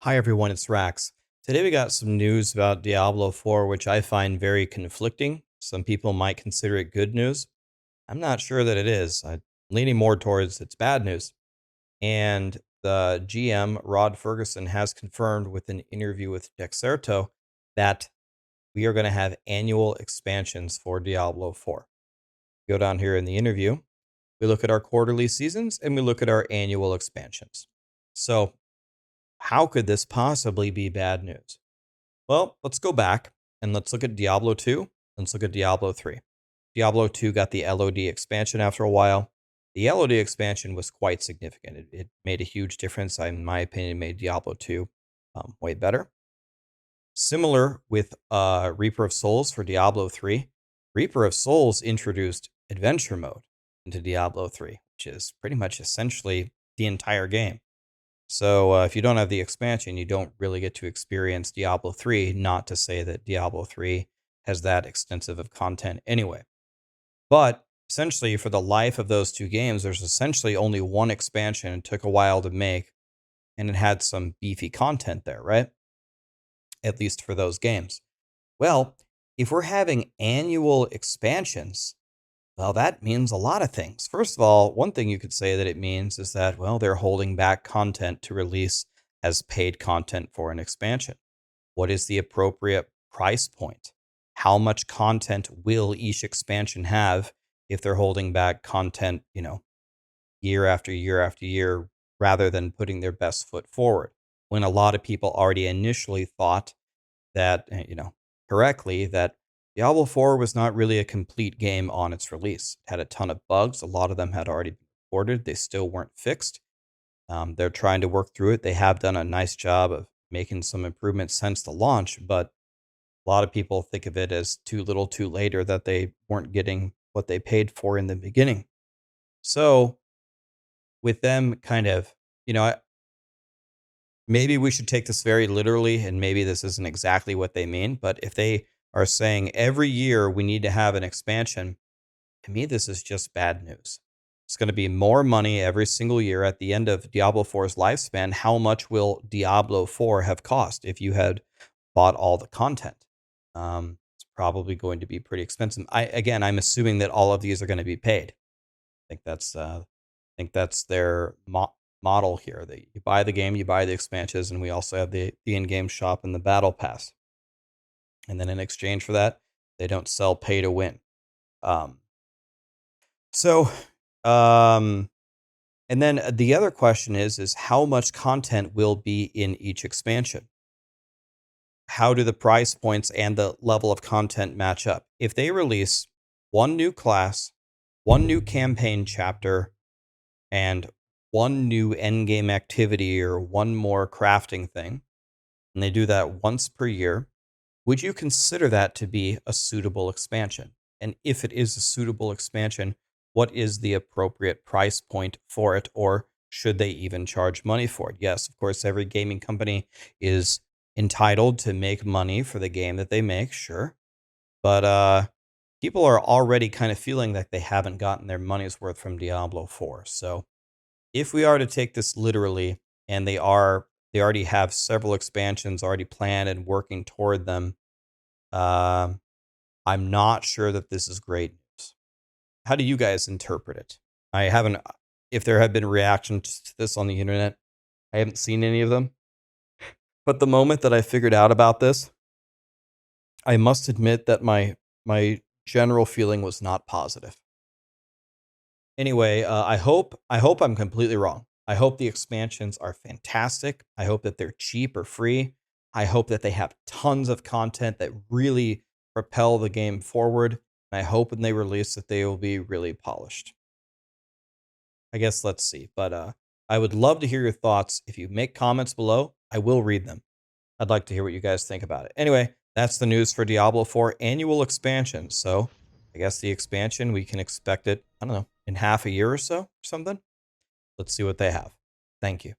Hi everyone, it's Rax. Today we got some news about Diablo 4, which I find very conflicting. Some people might consider it good news. I'm not sure that it is. I'm leaning more towards it's bad news. And the GM, Rod Ferguson, has confirmed with an interview with Dexerto that we are going to have annual expansions for Diablo 4. Go down here in the interview. We look at our quarterly seasons and we look at our annual expansions. So how could this possibly be bad news? Well, let's go back and let's look at Diablo 2. Let's look at Diablo 3. Diablo 2 got the LOD expansion after a while. The LOD expansion was quite significant. It made a huge difference. In my opinion, it made Diablo 2 way better. Similar with Reaper of Souls for Diablo 3. Reaper of Souls introduced adventure mode into Diablo 3, which is pretty much essentially the entire game. So if you don't have the expansion, you don't really get to experience Diablo 3, not to say that Diablo 3 has that extensive of content anyway. But essentially, for the life of those two games, there's essentially only one expansion. It took a while to make, and it had some beefy content there, right? At least for those games. Well, if we're having annual expansions, well, that means a lot of things. First of all, one thing you could say that it means is that, well, they're holding back content to release as paid content for an expansion. What is the appropriate price point? How much content will each expansion have if they're holding back content, year after year after year, rather than putting their best foot forward? When a lot of people already initially thought that, correctly, that Diablo 4 was not really a complete game on its release. It had a ton of bugs. A lot of them had already been reported. They still weren't fixed. They're trying to work through it. They have done a nice job of making some improvements since the launch, but a lot of people think of it as too little too late, or that they weren't getting what they paid for in the beginning. So with them kind of, maybe we should take this very literally, and maybe this isn't exactly what they mean, but if they are saying every year we need to have an expansion, to me, this is just bad news. It's going to be more money every single year at the end of Diablo 4's lifespan. How much will Diablo 4 have cost if you had bought all the content? It's probably going to be pretty expensive. I'm assuming that all of these are going to be paid. I think that's their model here. That you buy the game, you buy the expansions, and we also have the in-game shop and the battle pass. And then in exchange for that, they don't sell pay to win. Um, so, and then the other question is how much content will be in each expansion? How do the price points and the level of content match up? If they release one new class, one new campaign chapter, and one new endgame activity or one more crafting thing, and they do that once per year, would you consider that to be a suitable expansion? And if it is a suitable expansion, what is the appropriate price point for it, or should they even charge money for it? Yes, of course, every gaming company is entitled to make money for the game that they make, sure. But people are already kind of feeling that they haven't gotten their money's worth from Diablo 4. So if we are to take this literally, and they already have several expansions already planned and working toward them, I'm not sure that this is great news. How do you guys interpret it? I haven't, if there have been reactions to this on the internet, I haven't seen any of them. But the moment that I figured out about this, I must admit that my general feeling was not positive. Anyway, I hope I'm completely wrong. I hope the expansions are fantastic. I hope that they're cheap or free. I hope that they have tons of content that really propel the game forward. And I hope when they release that they will be really polished. I guess let's see. But I would love to hear your thoughts. If you make comments below, I will read them. I'd like to hear what you guys think about it. Anyway, that's the news for Diablo 4 annual expansion. So I guess the expansion, we can expect it, I don't know, in half a year or so or something. Let's see what they have. Thank you.